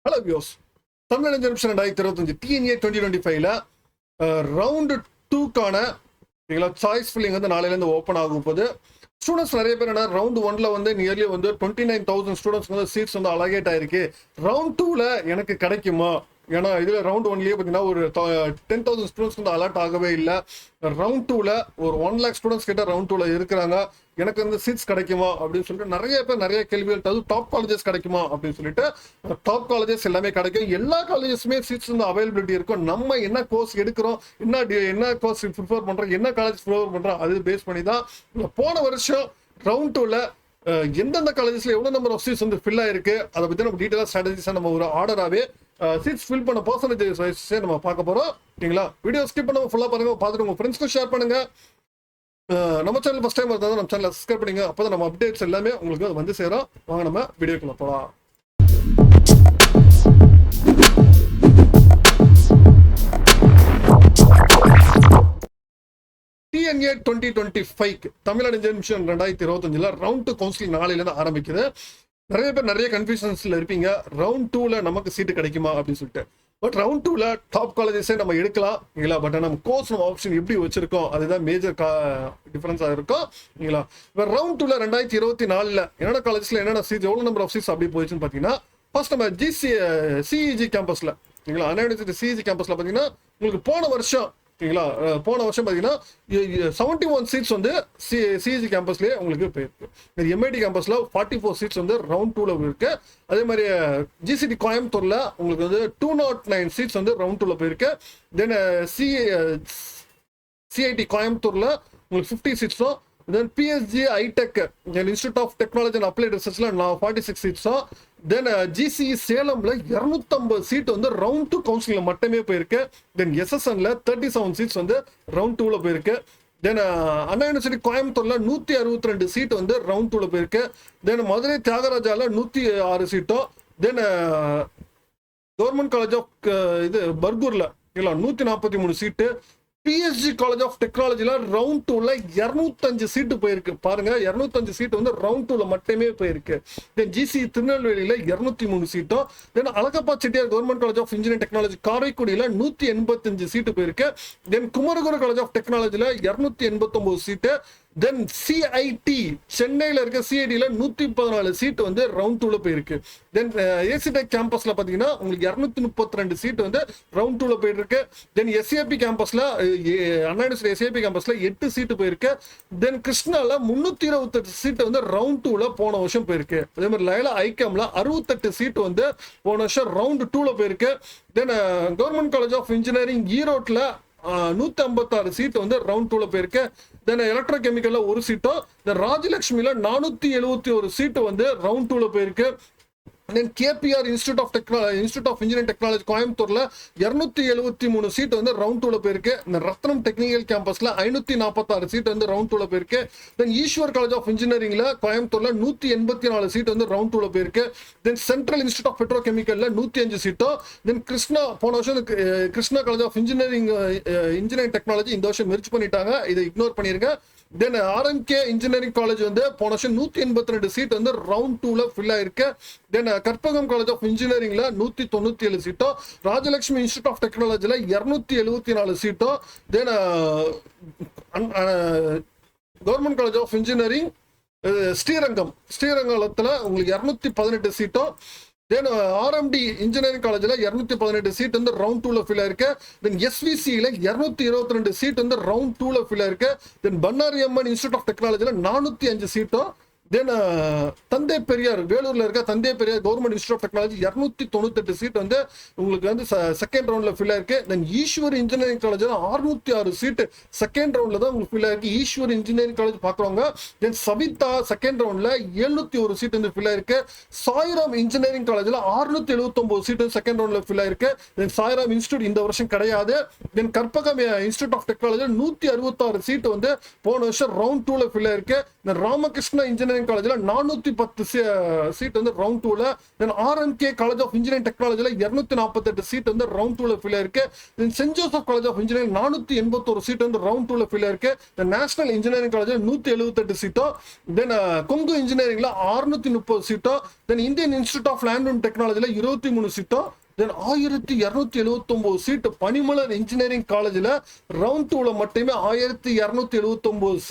Hello views, Tamil நிமிஷம் 2025 TNEA 2025ல round 2க்கான choice filling வந்து நாளையிலேருந்து ஓப்பன் ஆகும் போது ஸ்டூடெண்ட்ஸ் நிறைய பேர் என்ன ரவுண்ட் 1ல வந்து நியர்லி வந்து 29,000 ஸ்டூடெண்ட்ஸ் வந்து சீட்ஸ் வந்து அலகேட் ஆயிருக்கு. ரவுண்ட் 2ல எனக்கு கிடைக்குமா? ஏன்னா இதுல ரவுண்ட் 1லயே பார்த்தீங்கன்னா ஒரு 10,000 ஸ்டூடெண்ட்ஸ் வந்து அலர்ட் ஆகவே இல்லை. ரவுண்ட் 2ல ஒரு 1 lakh ஸ்டூடெண்ட்ஸ் கிட்ட ரவுண்ட் 2ல இருக்கிறாங்க. எனக்கு வந்து சீட்ஸ் கிடைக்குமா அப்படின்னு சொல்லிட்டு நிறைய பேர் நிறைய கேள்விகள், அது டாப் காலேஜஸ் கிடைக்குமா அப்படின்னு சொல்லிட்டு. டாப் காலேஜஸ் எல்லாமே கிடைக்கும், எல்லா காலேஜஸுமே சீட்ஸ் வந்து அவைலபிலிட்டி இருக்கும். நம்ம என்ன கோர்ஸ் எடுக்கிறோம், என்ன கோர்ஸ் ப்ரிஃபர் பண்றோம், என்ன காலேஜ் ப்ரிஃபர் பண்றோம், அது பேஸ் பண்ணி தான் போன வருஷம் ரவுண்ட் 2ல எந்தெந்த காலேஜஸ்ல எவ்வளவு நம்பர் ஆஃப் சீட்ஸ் வந்து ஃபில் ஆயிருக்கு அதை பத்தி நம்ம டீட்டெயிலா ஸ்ட்ராட்டஜிஸா நம்ம ஒரு ஆர்டராகவே சீட்ஸ் ஃபில் பண்ண பர்சன்டேஜ் நம்ம பார்க்க போறோம். ஓகேங்களா? வீடியோ ஸ்கிப் பண்ணாம ஃபுல்லா பாருங்க, பார்த்துட்டு உங்க ஃப்ரெண்ட்ஸ்க்கும் ஷேர் பண்ணுங்க. நம்ம சேனல் ஃபர்ஸ்ட் டைம் இருந்தால் நம்ம சேனலை சப்ஸ்கிரைப் பண்ணுங்க, அப்பதான் நம்ம அப்டேட்ஸ் எல்லாமே உங்களுக்கு வந்து சேரும். வாங்க நம்ம வீடியோக்குள்ள போகலாம். TNEA 2025 தமிழ்நாடு இன்ஜினியரிங் 2025ல ரவுண்ட் 2 கவுன்சிலிங் நாளையிலேருந்து ஆரம்பிக்குது. நிறைய பேர் நிறைய கன்ஃபியூஷன்ஸ்ல இருப்பீங்க, ரவுண்ட் 2ல நமக்கு சீட்டு கிடைக்குமா அப்படின்னு சொல்லிட்டு. பட் ரவுண்ட் 2ல டாப் காலேஜஸே நம்ம எடுக்கலாம் இல்லைங்களா? பட் நம்ம கோர்ஸ் நம்ம ஆப்ஷன் எப்படி வச்சிருக்கோம் அதுதான் மேஜர் டிஃபரன்ஸாக இருக்கும் இல்லைங்களா? இப்போ ரவுண்ட் 2ல 2024ல என்னென்ன காலேஜஸ்ல என்னென்ன சீட்ஸ், எவ்வளோ நம்பர் ஆஃப் சீட்ஸ் அப்படி போயிடுச்சுன்னு பார்த்தீங்கன்னா, ஃபர்ஸ்ட் நம்ம சிஇஜி கேம்பஸ்ல இல்லைங்களா, அண்ணா யூனிவர்சிட்டி சிஇஜி கேம்பஸ்ல பார்த்தீங்கன்னா உங்களுக்கு போன வருஷம் பார்த்தீங்கன்னா 71 சீட்ஸ் வந்து சிஇஜி கேம்பஸ்லேயே உங்களுக்கு போயிருக்கு. எம்ஐடி கேம்பஸ்ல 44 சீட்ஸ் வந்து ரவுண்ட் 2ல இருக்கு. அதே மாதிரி ஜிசிடி கோயம்புத்தூர்ல உங்களுக்கு வந்து 209 சீட்ஸ் வந்து ரவுண்ட் 2ல போயிருக்கு. தென் சிஐடி கோயம்புத்தூர்ல உங்களுக்கு 50 சீட்ஸும், then PSG iTech institute of technology and applied ரிசர்ச்ல 46 சீட்ஸும், தென் ஜிசிஇ சேலம்ல 250 சீட் வந்து ரவுண்ட் 2 கவுன்சிலிங்ல மட்டுமே போயிருக்கு. தென் எஸ்எஸ்என்ல 37 சீட்ஸ் வந்து ரவுண்ட் 2ல போயிருக்கு. தென் அண்ணா யூனிவர்சிட்டி கோயம்புத்தூர்ல 162 சீட் வந்து ரவுண்ட் 2ல போயிருக்கு. தென் மதுரை தியாகராஜால 106 சீட்டும், தென் கவர்மெண்ட் காலேஜ் ஆஃப் பர்கூர்ல 143 சீட்டு, பிஎஸ்ஜி காலேஜ் ஆஃப் டெக்னாலஜில ரவுண்ட் 2ல 205 சீட்டு போயிருக்கு. பாருங்க, 205 சீட்டு வந்து ரவுண்ட் 2ல மட்டுமே போயிருக்கு. தென் ஜிசி திருநெல்வேலியில 203 சீட்டும், then Alagappa Chettiar government college of engineering technology காரைக்குடியில 185 சீட்டு போயிருக்கு. தென் குமரகுரு காலேஜ் ஆஃப் டெக்னாலஜில 289 சீட்டு, தென் சிஐடி சென்னையில இருக்க சிஐடியில 114 சீட் வந்து ரவுண்ட் 2ல போயிருக்கு. தென் ஏசிடெக் கேம்பஸ்ல பாத்தீங்கன்னா உங்களுக்கு 232 சீட் வந்து ரவுண்ட் 2ல போயிருக்கு. தென் எஸ்ஏபி கேம்பஸ்ல அண்ணா யூனிவர்சிட்டி எஸ்ஏபி கேம்பஸ்ல 8 சீட்டு போயிருக்கு. தென் கிருஷ்ணால 328 சீட் வந்து ரவுண்ட் 2ல போன வருஷம் போயிருக்கு. அதே மாதிரி லயலா ஐகம்ல 68 சீட் வந்து போன வருஷம் ரவுண்ட் 2ல போயிருக்கு. Then government college of engineering ஈரோட்ல 156 சீட் வந்து ரவுண்ட் 2ல போயிருக்கு. தென் எலக்ட்ரோ கெமிக்கல்ல 1 சீட்டும், ராஜலட்சுமியில 471 சீட்டு வந்து ரவுண்ட் 2ல போயிருக்கு. Then KPR institute of engineering technology கோயம்புத்தூர்ல 273 சீட் வந்து ரவுண்ட் 2ல போயிருக்கு. இந்த ரத்னம் டெக்னிக்கல் கேம்பஸ்ல 546 சீட் வந்து ரவுண்ட் 2ல போயிருக்கு. தென் ஈஸ்வர் காலேஜ் ஆஃப் இன்ஜினியரிங்ல கோயம்புத்தூர்ல 184 சீட் வந்து ரவுண்ட் 2ல போயிருக்கு. தென் சென்ட்ரல் இன்ஸ்டியூட் ஆஃப் பெட்ரோ கெமிக்கல்ல 105 சீட்டும், தென் கிருஷ்ணா போன வருஷம் Krishna college of engineering technology இந்த வருஷம் மெர்ஜ் பண்ணிட்டாங்க, இதை இக்னோர் பண்ணிருங்க. தென் ஆர்எம்கே இன்ஜினியரிங் காலேஜ் வந்து போன வருஷம் 182 சீட் வந்து ரவுண்ட் 2ல ஃபில் ஆயிருக்கு. தென் கற்பகம் காலேஜ் ஆஃப் இன்ஜினியரிங்ல 197 சீட்டும், ராஜலட்சுமி இன்ஸ்டியூட் ஆஃப் டெக்னாலஜில 274 சீட்டும், then government college of engineering ஸ்ரீரங்கத்துல உங்களுக்கு 218 சீட்டும், தென் ஆர்எம்டி இன்ஜினியரிங் காலேஜ்ல 218 சீட் வந்து ரவுண்ட் 2ல ஃபில் ஆயிருக்கு. தென் எஸ்விசியில 222 சீட் வந்து ரவுண்ட் 2ல ஃபில் ஆயிருக்கு. Then Bannari Amman institute of டெக்னாலஜில 405 சீட்டும், தென் தந்தை பெரியார் வேலூர்ல இருக்க Thanthai Periyar government institute of technology 298 seat வந்து உங்களுக்கு வந்து செகண்ட் ரவுண்ட்ல ஃபில் ஆயிருக்கு. தென் ஈஸ்வர் இன்ஜினியரிங் காலேஜ்ல 606 சீட் செகண்ட் ரவுண்ட்ல தான் உங்களுக்கு ஃபில் ஆயிருக்கு. ஈஸ்வர் இன்ஜினியரிங் காலேஜ் பாக்குறவங்க. தென் சவிதா செகண்ட் ரவுண்ட்ல 701 சீட் வந்து ஃபில் ஆயிருக்கு. சாய்ராம் இன்ஜினியரிங் காலேஜ்ல 679 சீட் செகண்ட் ரவுண்ட்ல ஃபில் ஆயிருக்கு. தென் சாய்ராம் இன்ஸ்டியூட் இந்த வருஷம் கிடையாது. Then Karpagam institute of technology 166 seat வந்து போன வருஷம் ரவுண்ட் 2ல ஃபில் ஆயிருக்கு. ராமகிருஷ்ணா இன்ஜினியரிங் இன்ஜினியரிங் காலேஜ்ல 410 சீட் வந்து ரவுண்ட் 2ல. Then RMK college of engineering டெக்னாலஜில 248 சீட் வந்து ரவுண்ட் 2ல ஃபில் ஆயிருக்கு. Then Saint Joseph college of engineering 481 seat வந்து ரவுண்ட் 2ல ஃபில் ஆயிருக்கு. தென் நேஷனல் இன்ஜினியரிங் காலேஜ்ல 178 சீட்டோ. தென் கொங்கு இன்ஜினியரிங்ல 630 சீட்டோ. Then Indian institute of land and டெக்னாலஜில 23 சீட்டோ. தென் 1279 சீட் பனிமலர் இன்ஜினியரிங் காலேஜ்ல ரவுண்ட் 2ல மட்டுமே 1279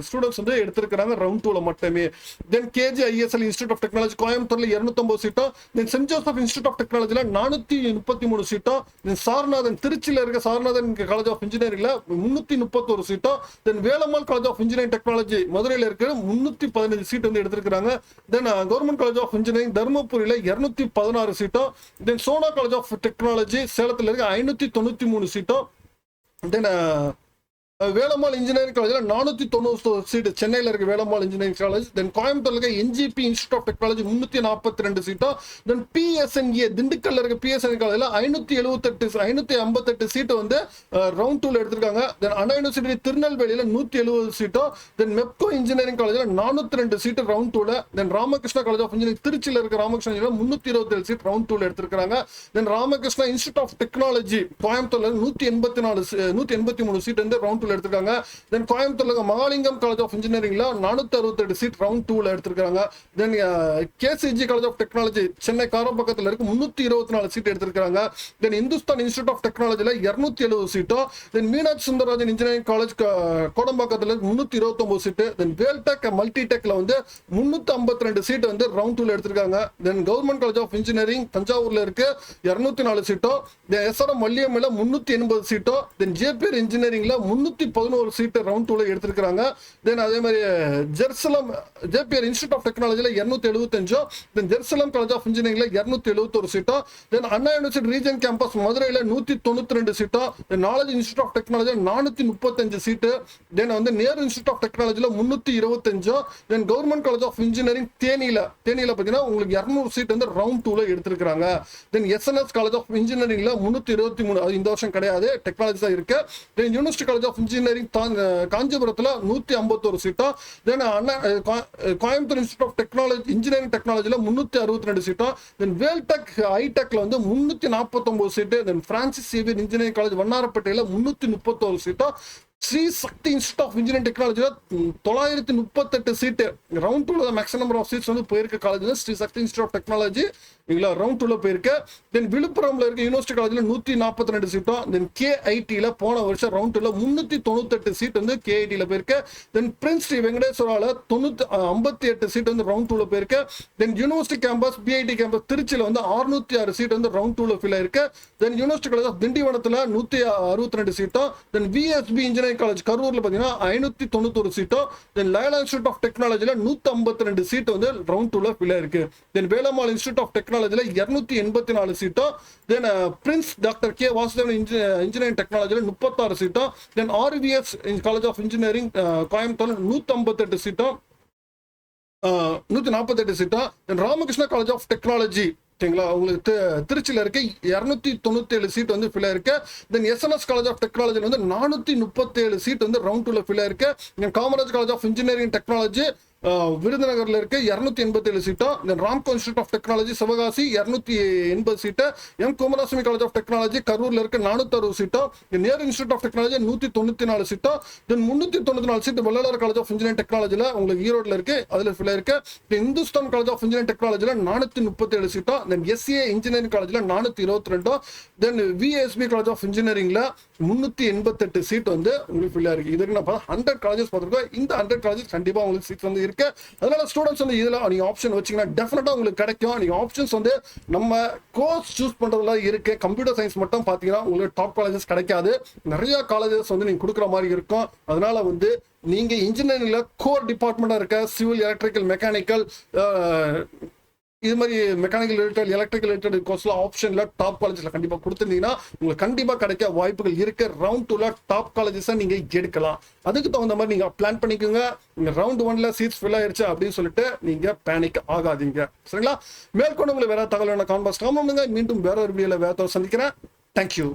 ஸ்டூடெண்ட்ஸ் வந்து எடுத்திருக்காங்க ரவுண்ட் 2ல மட்டுமே. Then KJISL institute of technology கோயம்புத்தூர்ல 250 சீட்டோ. Then Saint Joseph institute of டெக்னாலஜில 433 சீட்டோ. தென் சாரநாதன் திருச்சியில இருக்க சாரநாதன் காலேஜ் ஆஃப் இன்ஜினியரிங்ல 331 சீட்டோ. Then Velammal college of engineering technology மதுரையில இருக்க 315 சீட் வந்து எடுத்திருக்காங்க. Then government college of engineering தர்மபுரியில 216 சீட்டோ. Then Sona college of technology சேலத்துல இருக்க 593 சீட்டோ. தென் வேலம்மாள் இன்ஜினியரிங் காலேஜ்ல 490 சீட் சென்னையில இருக்க வேலம்மாள் இன்ஜினியரிங் காலேஜ். தென் கோயம்புத்தூர்ல இருக்க NGP இன்ஸ்டிடியூட் ஆஃப் டெக்னாலஜி 342 சீட்டோ. தென் PSNA திண்டுக்கல்ல இருக்க PSNA காலேஜ்ல 558 சீட் வந்து ரவுண்ட் 2ல எடுத்திருக்காங்க. தென் அண்ணா யூனிவர்சிட்டி திருநெல்வேலியில 170 சீட்டோ. தென் மெப்கோ இன்ஜினியரிங் காலேஜ்ல 402 சீட் ரவுண்ட் 2ல. Then Ramakrishna college of engineering திருச்சியில இருக்க ராமகிருஷ்ணா 327 சீட் ரவுண்ட் 2ல எடுத்திருக்காங்க. Then Ramakrishna institute of technology கோயம்புத்தூர்ல 183 சீட் வந்து ரவுண்ட் எடுத்திருக்காங்க. தென் கோயம்புத்தூர்ல மகாலிங்கம் காலேஜ் ஆஃப் இன்ஜினியரிங்ல 468 சீட் ரவுண்ட் 2ல எடுத்திருக்காங்க. Then KCG college of technology Chennai காரப்பக்கத்துல இருக்கு 324 சீட் எடுத்திருக்காங்க. தென் இந்துஸ்தான் இன்ஸ்டிடியூட் ஆஃப் டெக்னாலஜில 270 சீட்டோ. Then Meenakshi Sundararajan engineering college கோடம்பாக்கத்துல 329 சீட். தென் வேல்டெக் மல்டிடெக்ல வந்து 352 சீட் வந்து ரவுண்ட் 2ல எடுத்திருக்காங்க. Then government college of engineering தஞ்சாவூர்ல இருக்கு 204 சீட்டோ. தென் SRM வள்ளியம்மையில 380 சீட்டோ. தென் ஜேபிஆர் இன்ஜினியரிங்ல 311 சீட் ரவுண்ட் 2ல எடுத்திருக்காங்க. தென் அதே மாதிரி ஜெருசலம் ஜேபிஆர் இன்ஸ்டிடியூட் ஆஃப் டெக்னாலஜில 275. தென் ஜெருசலம் காலேஜ் ஆஃப் இன்ஜினியரிங்ல 271 சீட்டோ. Then Anna university region campus மதுரையில 192 சீட்டோ. Then knowledge institute of technology 435 seat. Then வந்து நேரு இன்ஸ்டிடியூட் ஆஃப் டெக்னாலஜில 325. Then government college of engineering தேனியில பாத்தீங்கன்னா உங்களுக்கு 200 சீட் வந்து ரவுண்ட் 2ல எடுத்திருக்காங்க. தென் SNS காலேஜ் ஆஃப் இன்ஜினியரிங்ல 323, அது இந்த வருஷம் கிடையாது, டெக்னாலஜி தான் இருக்கு. Then university college of engineering காஞ்சிபுரத்துல 151 சீட்டோ. Then Coimbatore institute of technology engineering டெக்னாலஜில 362 சீட்டோ. தென் வேல்டெக் ஐடெக்ல வந்து 349 seat. Then Francis Xavier engineering college வண்ணாரப்பேட்டையில 331 சீட்டோ. Sri Sakthi institute of engineering டெக்னாலஜில 938 சீட்டு ரவுண்ட் 2ல மேக்ஸிமம் நம்பர் ஆஃப் சீட்ஸ் வந்து போயிருக்க college Sri Sakthi institute of technology round 2ல போயிருக்கு. தென் விழுப்புரம்ல இருக்க யூனிவர்சிட்டி காலேஜ்ல 142 சீட்டோ. தென் KITல போன வருஷம் ரவுண்ட் 2ல 398 சீட் வந்து KITல போயிருக்கு. தென் பிரின்ஸ் ஸ்ரீ வெங்கடேஸ்வரால 58 சீட் வந்து ரவுண்ட் 2ல போயிருக்கு. Then university campus BIT campus திருச்சியில வந்து 606 சீட் வந்து ரவுண்ட் 2ல ஃபில் ஆயிருக்கு. தென் யூனிவர்சிட்டி காலேஜ் ஆஃப் திண்டிவனத்துல 162 சீட்டோ. தென் VSB இன்ஜினியரிங் காலேஜ் கரூர்ல பாத்தீங்கன்னா 591 சீட்டோ. தென் லயலா இன்ஸ்டிடியூட் ஆஃப் டெக்னாலஜில 152 சீட் வந்து ரவுண்ட் 2ல ஃபில் ஆயிருக்கு. தென் வேலம்மாள் இன்ஸ்டிடியூட் ஆஃப் டெக்னாலஜில 284 சீட்டோ. Then prince doctor K Vasudevan engineering டெக்னாலஜில 36 சீட்டோ. Then RVS college of engineering கோயம்புத்தூர்ல 158 சீட்டோ, 148 சீட்டோ. Then Ramakrishna college of technology உங்களுக்கு திருச்சியில இருக்கு 297 சீட் வந்து ஃபில் ஆயிருக்கு. Then SNS college of technology வந்து 437 சீட் வந்து ரவுண்ட் 2ல ஃபில் ஆயிருக்கு. Kamaraj college of engineering technology விருதுநகர்ல இருக்கு 287 சீட்டோ. Then Ramco institute of technology Sivakasi 280 seat. Kumaraswamy college of technology கரூர்ல இருக்கு 460 சீட்டோ. நேரு இன்ஸ்டிடியூட் ஆஃப் டெக்னாலஜி 194 சீட்டோ. Then 394 seat Vallalar college of engineering டெக்னாலஜில உங்களுக்கு ஈரோட்ல இருக்கு, அதுல ஃபில் ஆயிருக்கு. இந்துஸ்தான் காலேஜ் ஆஃப் இன்ஜினியரிங் டெக்னாலஜில 437 சீட்டோ. தென் SCA இன்ஜினியரிங் காலேஜ்ல 422. தென் VSB காலேஜ் ஆஃப் இன்ஜினியரிங்ல 388 சீட் வந்து உங்களுக்கு ஃபில் ஆயிருக்கு. இதுக்கு நான் 100 காலேஜஸ் பார்த்துருக்கோம். இந்த 100 காலேஜஸ் கண்டிப்பா உங்களுக்கு சீட் வந்து இருக்கு. அதனால ஸ்டூடெண்ட்ஸ் வந்து இதுல நீங்க ஆப்ஷன் வச்சீங்கன்னா டெஃபினட்டா உங்களுக்கு கிடைக்கும். நீங்க ஆப்ஷன்ஸ் வந்து நம்ம கோர்ஸ் சூஸ் பண்றதுல இருக்கு. கம்ப்யூட்டர் சயின்ஸ் மட்டும் பாத்தீங்கன்னா உங்களுக்கு டாப் காலேஜஸ் கிடைக்காது, நிறைய காலேஜஸ் வந்து நீங்க கொடுக்குற மாதிரி இருக்கும். அதனால வந்து நீங்க இன்ஜினியரிங்ல கோர் டிபார்ட்மெண்டா இருக்க சிவில், எலக்ட்ரிக்கல், மெக்கானிக்கல், இது மாதிரி மெக்கானிக்கல் ரிலேட்டட், எலக்ட்ரிக்கல் ரிலேட்டட் கோர்ஸ்ல ஆப்ஷன்ல டாப் காலேஜ்ல கண்டிப்பா கொடுத்துருந்தீங்கன்னா உங்களுக்கு கண்டிப்பா கிடைக்க வாய்ப்புகள் இருக்கு. ரவுண்ட் 2ல டாப் காலேஜஸ் நீங்க எடுக்கலாம். அதுக்கு தகுந்த மாதிரி நீங்க பிளான் பண்ணிக்கோங்க. நீங்க ரவுண்ட் 1ல சீட்ஸ் ஃபில் ஆயிருச்சு அப்படின்னு சொல்லிட்டு நீங்க பேனிக் ஆகாதீங்க, சரிங்களா? மேற்கொண்டு உங்களுக்கு வேற தகவல் கான்பாஸ் காம மீண்டும் வேற ஒரு வீடியோல வேற சந்திக்கிறேன். தேங்க்யூ.